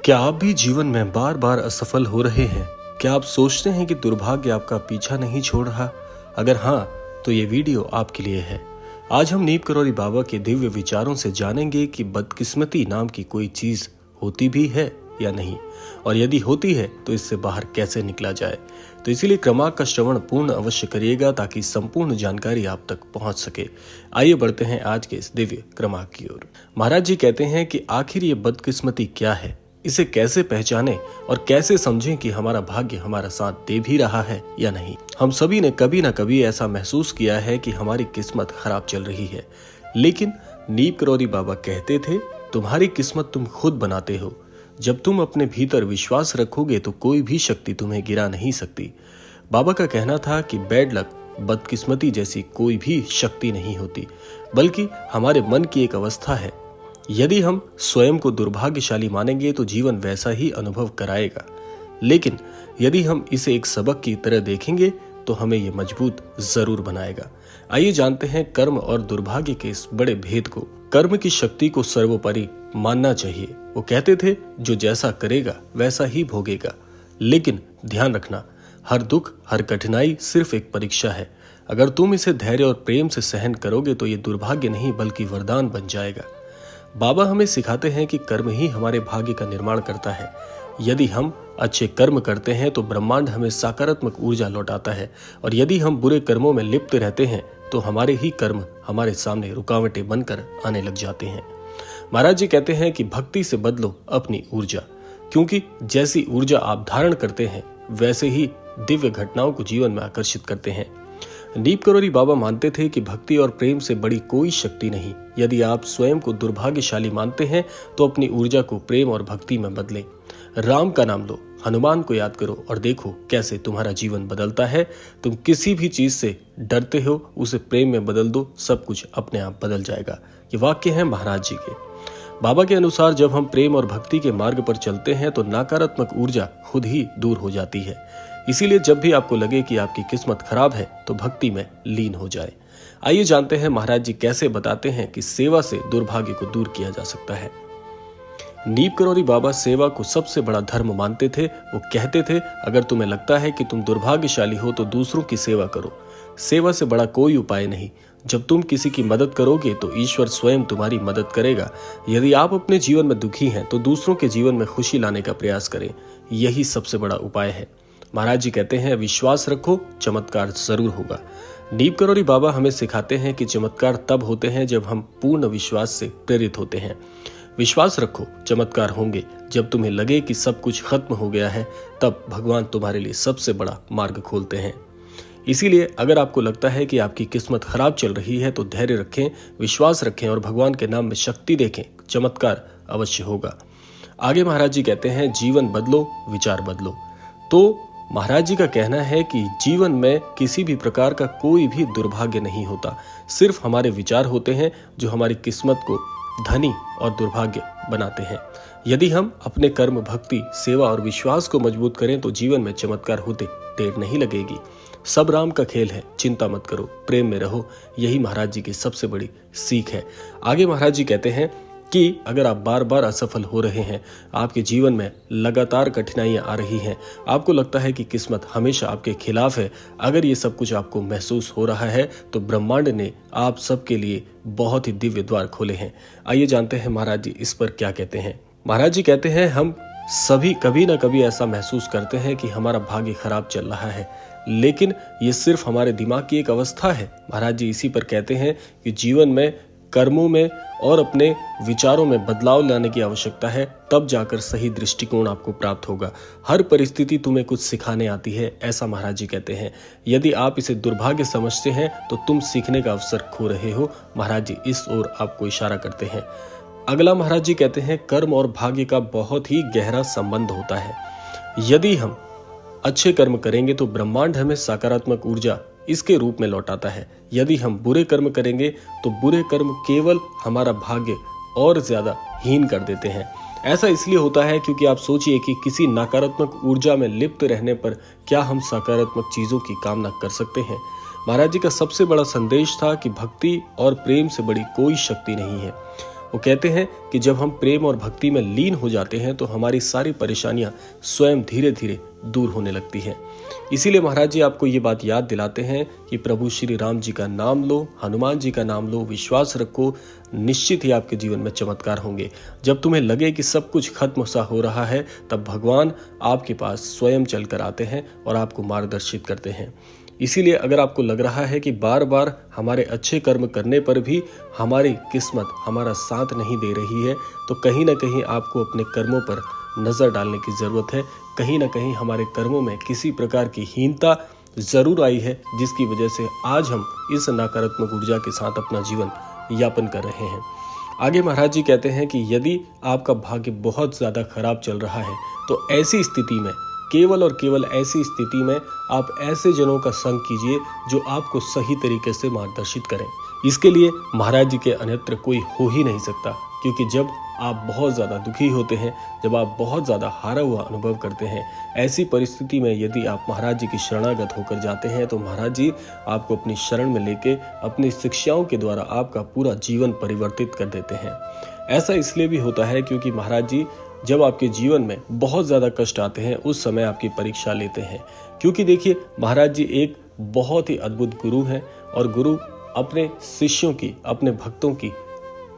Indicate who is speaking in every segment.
Speaker 1: क्या आप भी जीवन में बार बार असफल हो रहे हैं? क्या आप सोचते हैं कि दुर्भाग्य आपका पीछा नहीं छोड़ रहा? अगर हाँ, तो ये वीडियो आपके लिए है। आज हम नीम करौरी बाबा के दिव्य विचारों से जानेंगे कि बदकिस्मती नाम की कोई चीज होती भी है या नहीं, और यदि होती है तो इससे बाहर कैसे निकला जाए। तो इसीलिए क्रमांक का श्रवण पूर्ण अवश्य करिएगा ताकि संपूर्ण जानकारी आप तक पहुंच सके। आइए बढ़ते हैं आज के इस दिव्य क्रमांक की ओर। महाराज जी कहते हैं कि आखिर ये बदकिस्मती क्या है, इसे कैसे पहचानें और कैसे समझें कि हमारा भाग्य हमारा साथ दे भी रहा है या नहीं। हम सभी ने कभी न कभी ऐसा महसूस किया है कि हमारी किस्मत खराब चल रही है, लेकिन नीम करौरी बाबा कहते थे, तुम्हारी किस्मत तुम खुद बनाते हो। जब तुम अपने भीतर विश्वास रखोगे तो कोई भी शक्ति तुम्हें गिरा नहीं सकती। बाबा का कहना था कि बैड लक, बदकिस्मती जैसी कोई भी शक्ति नहीं होती, बल्कि हमारे मन की एक अवस्था है। यदि हम स्वयं को दुर्भाग्यशाली मानेंगे तो जीवन वैसा ही अनुभव कराएगा, लेकिन यदि हम इसे एक सबक की तरह देखेंगे तो हमें ये मजबूत जरूर बनाएगा। आइए जानते हैं कर्म और दुर्भाग्य के इस बड़े भेद को। कर्म की शक्ति को सर्वोपरि मानना चाहिए। वो कहते थे, जो जैसा करेगा वैसा ही भोगेगा। लेकिन ध्यान रखना, हर दुख, हर कठिनाई सिर्फ एक परीक्षा है। अगर तुम इसे धैर्य और प्रेम से सहन करोगे तो ये दुर्भाग्य नहीं बल्कि वरदान बन जाएगा। बाबा हमें सिखाते हैं कि कर्म ही हमारे भाग्य का निर्माण करता है। यदि हम अच्छे कर्म करते हैं तो ब्रह्मांड हमें सकारात्मक ऊर्जा लौटाता है, और यदि हम बुरे कर्मों में लिप्त रहते हैं तो हमारे ही कर्म हमारे सामने रुकावटें बनकर आने लग जाते हैं। महाराज जी कहते हैं कि भक्ति से बदलो अपनी ऊर्जा, क्योंकि जैसी ऊर्जा आप धारण करते हैं वैसे ही दिव्य घटनाओं को जीवन में आकर्षित करते हैं। नीम करौरी बाबा मानते थे कि भक्ति और प्रेम से बड़ी कोई शक्ति नहीं। यदि आप स्वयं को दुर्भाग्यशाली मानते हैं तो अपनी ऊर्जा को प्रेम और भक्ति में बदलें। राम का नाम लो, हनुमान को याद करो और देखो कैसे तुम्हारा जीवन बदलता है। तुम किसी भी चीज से डरते हो, उसे प्रेम में बदल दो, सब कुछ अपने आप बदल जाएगा। ये वाक्य है महाराज जी के। बाबा के अनुसार जब हम प्रेम और भक्ति के मार्ग पर चलते हैं तो नकारात्मक ऊर्जा खुद ही दूर हो जाती है। इसीलिए जब भी आपको लगे कि आपकी किस्मत खराब है तो भक्ति में लीन हो जाए। आइए जानते हैं महाराज जी कैसे बताते हैं कि सेवा से दुर्भाग्य को दूर किया जा सकता है। नीम करौरी बाबा सेवा को सबसे बड़ा धर्म मानते थे। वो कहते थे, अगर तुम्हें लगता है कि तुम दुर्भाग्यशाली हो तो दूसरों की सेवा करो। सेवा से बड़ा कोई उपाय नहीं। जब तुम किसी की मदद करोगे तो ईश्वर स्वयं तुम्हारी मदद करेगा। यदि आप अपने जीवन में दुखी हैं तो दूसरों के जीवन में खुशी लाने का प्रयास करें। यही सबसे बड़ा उपाय है। महाराज जी कहते हैं, विश्वास रखो, चमत्कार जरूर होगा। नीम करौरी बाबा हमें सिखाते हैं कि चमत्कार तब होते हैं जब हम पूर्ण विश्वास से प्रेरित होते हैं। विश्वास रखो, चमत्कार होंगे। जब तुम्हें लगे कि सब कुछ खत्म हो गया है, तब भगवान तुम्हारे लिए सबसे बड़ा मार्ग खोलते हैं। इसीलिए अगर आपको लगता है कि आपकी किस्मत खराब चल रही है तो धैर्य रखें, विश्वास रखें और भगवान के नाम में शक्ति देखें। चमत्कार अवश्य होगा। आगे महाराज जी कहते हैं, जीवन बदलो, विचार बदलो। तो महाराज जी का कहना है कि जीवन में किसी भी प्रकार का कोई भी दुर्भाग्य नहीं होता। सिर्फ हमारे विचार होते हैं जो हमारी किस्मत को धनी और दुर्भाग्य बनाते हैं। यदि हम अपने कर्म, भक्ति, सेवा और विश्वास को मजबूत करें तो जीवन में चमत्कार होते देर नहीं लगेगी। सब राम का खेल है, चिंता मत करो, प्रेम में रहो। यही महाराज जी की सबसे बड़ी सीख है। आगे महाराज जी कहते हैं कि अगर आप बार बार असफल हो रहे हैं, आपके जीवन में लगातार कठिनाइयां आ रही हैं, आपको लगता है कि किस्मत हमेशा आपके खिलाफ है, अगर ये सब कुछ आपको महसूस हो रहा है तो ब्रह्मांड ने आप सबके लिए बहुत ही दिव्य द्वार खोले हैं। आइए जानते हैं महाराज जी इस पर क्या कहते हैं। महाराज जी कहते हैं, हम सभी कभी ना कभी ऐसा महसूस करते हैं कि हमारा भाग्य खराब चल रहा है, लेकिन ये सिर्फ हमारे दिमाग की एक अवस्था है। महाराज जी इसी पर कहते हैं कि जीवन में, कर्मों में और अपने विचारों में बदलाव लाने की आवश्यकता है, तब जाकर सही दृष्टिकोण आपको प्राप्त होगा। हर परिस्थिति तुम्हें कुछ सिखाने आती है, ऐसा महाराज जी कहते हैं। यदि आप इसे दुर्भाग्य समझते हैं तो तुम सीखने का अवसर खो रहे हो। महाराज जी इस ओर आपको इशारा करते हैं। अगला महाराज जी कहते हैं, कर्म और भाग्य का बहुत ही गहरा संबंध होता है। यदि हम अच्छे कर्म करेंगे तो ब्रह्मांड हमें सकारात्मक ऊर्जा इसके रूप में लौटाता है। यदि हम बुरे कर्म करेंगे तो बुरे कर्म केवल हमारा भाग्य और ज्यादा हीन कर देते हैं। ऐसा इसलिए होता है क्योंकि आप सोचिए कि किसी नकारात्मक ऊर्जा में लिप्त रहने पर क्या हम सकारात्मक चीजों की कामना कर सकते हैं। महाराज जी का सबसे बड़ा संदेश था कि भक्ति और प्रेम से बड़ी कोई शक्ति नहीं है। वो कहते हैं कि जब हम प्रेम और भक्ति में लीन हो जाते हैं तो हमारी सारी परेशानियां स्वयं धीरे धीरे दूर होने लगती हैं। इसीलिए महाराज जी आपको ये बात याद दिलाते हैं कि प्रभु श्री राम जी का नाम लो, हनुमान जी का नाम लो, विश्वास रखो, निश्चित ही आपके जीवन में चमत्कार होंगे। जब तुम्हें लगे कि सब कुछ खत्म सा हो रहा है, तब भगवान आपके पास स्वयं चल कर आते हैं और आपको मार्गदर्शित करते हैं। इसीलिए अगर आपको लग रहा है कि बार बार हमारे अच्छे कर्म करने पर भी हमारी किस्मत हमारा साथ नहीं दे रही है, तो कहीं ना कहीं आपको अपने कर्मों पर नजर डालने की जरूरत है। कहीं ना कहीं हमारे कर्मों में किसी प्रकार की हीनता जरूर आई है, जिसकी वजह से आज हम इस नकारात्मक ऊर्जा के साथ अपना जीवन यापन कर रहे हैं। आगे महाराज जी कहते हैं कि यदि आपका भाग्य बहुत ज्यादा खराब चल रहा है, तो ऐसी स्थिति में, केवल और केवल ऐसी स्थिति में आप ऐसे जनों का संग कीजिए जो आपको सही तरीके से मार्गदर्शित करें। इसके लिए महाराज जी के अन्यत्र कोई हो ही नहीं सकता, क्योंकि जब आप बहुत ज़्यादा दुखी होते हैं, जब आप बहुत ज़्यादा हारा हुआ अनुभव करते हैं, ऐसी परिस्थिति में यदि आप महाराज जी की शरणागत होकर जाते हैं, तो महाराज जी आपको अपनी शरण में लेके अपनी शिक्षाओं के द्वारा आपका पूरा जीवन परिवर्तित कर देते हैं। ऐसा इसलिए भी होता है क्योंकि महाराज जी जब आपके जीवन में बहुत ज़्यादा कष्ट आते हैं, उस समय आपकी परीक्षा लेते हैं। क्योंकि देखिए, महाराज जी एक बहुत ही अद्भुत गुरु हैं और गुरु अपने शिष्यों की, अपने भक्तों की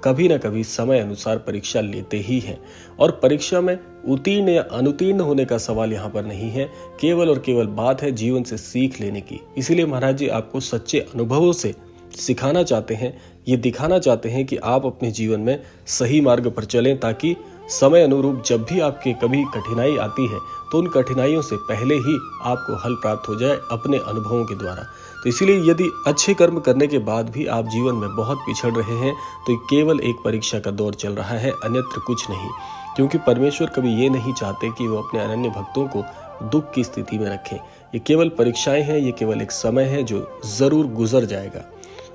Speaker 1: कभी ना कभी समय अनुसार परीक्षा लेते ही हैं। और परीक्षा में उत्तीर्ण या अनुत्तीर्ण होने का सवाल यहाँ पर नहीं है, केवल और केवल बात है जीवन से सीख लेने की। इसीलिए महाराज जी आपको सच्चे अनुभवों से सिखाना चाहते हैं, ये दिखाना चाहते हैं कि आप अपने जीवन में सही मार्ग पर चलें, ताकि समय अनुरूप जब भी आपके कभी कठिनाई आती है, तो उन कठिनाइयों से पहले ही आपको हल प्राप्त हो जाए अपने अनुभवों के द्वारा। तो इसीलिए यदि अच्छे कर्म करने के बाद भी आप जीवन में बहुत पिछड़ रहे हैं, तो ये केवल एक परीक्षा का दौर चल रहा है, अन्यत्र कुछ नहीं। क्योंकि परमेश्वर कभी ये नहीं चाहते कि वो अपने अनन्य भक्तों को दुख की स्थिति में रखें। ये केवल परीक्षाएं हैं, ये केवल एक समय है जो जरूर गुजर जाएगा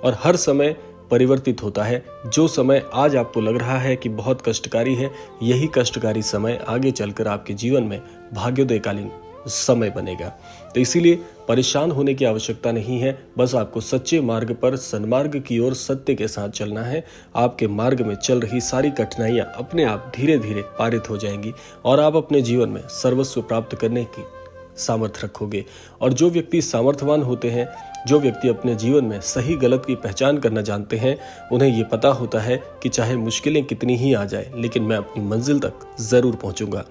Speaker 1: और हर समय परिवर्तित होता है। जो समय आज आपको लग रहा है कि बहुत कष्टकारी है, यही कष्टकारी समय आगे चलकर आपके जीवन में भाग्योदयकालीन समय बनेगा। तो इसीलिए परेशान होने की आवश्यकता नहीं है, बस आपको सच्चे मार्ग पर, सन्मार्ग की ओर सत्य के साथ चलना है। आपके मार्ग में चल रही सारी कठिनाइयां अपने आप धीरे धीरे पारित हो जाएंगी और आप अपने जीवन में सर्वस्व प्राप्त करने की सामर्थ्य रखोगे। और जो व्यक्ति सामर्थ्यवान होते हैं, जो व्यक्ति अपने जीवन में सही गलत की पहचान करना जानते हैं, उन्हें ये पता होता है कि चाहे मुश्किलें कितनी ही आ जाए, लेकिन मैं अपनी मंजिल तक जरूर पहुंचूंगा।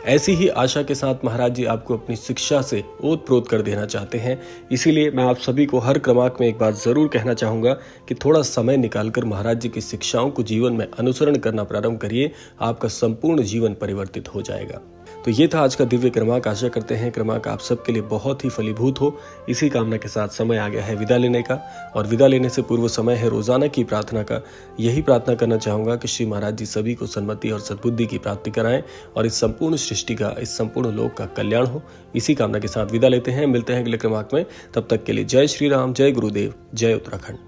Speaker 1: ऐसी ही आशा के साथ महाराज जी आपको अपनी शिक्षा से ओत-प्रोत कर देना चाहते हैं। इसीलिए मैं आप सभी को हर क्रमांक में एक बात जरूर कहना चाहूंगा कि थोड़ा समय निकालकर महाराज जी की शिक्षाओं को जीवन में अनुसरण करना प्रारंभ करिए, आपका संपूर्ण जीवन परिवर्तित हो जाएगा। तो ये था आज का दिव्य क्रमांक। आशा करते हैं क्रमांक आप सबके लिए बहुत ही फलीभूत हो। इसी कामना के साथ समय आ गया है विदा लेने का, और विदा लेने से पूर्व समय है रोजाना की प्रार्थना का। यही प्रार्थना करना चाहूंगा कि श्री महाराज जी सभी को सन्मति और सद्बुद्धि की प्राप्ति कराएं और इस संपूर्ण सृष्टि का, इस संपूर्ण लोक का कल्याण हो। इसी कामना के साथ विदा लेते हैं, मिलते हैं अगले क्रमांक में। तब तक के लिए जय श्री राम, जय गुरुदेव, जय उत्तराखंड।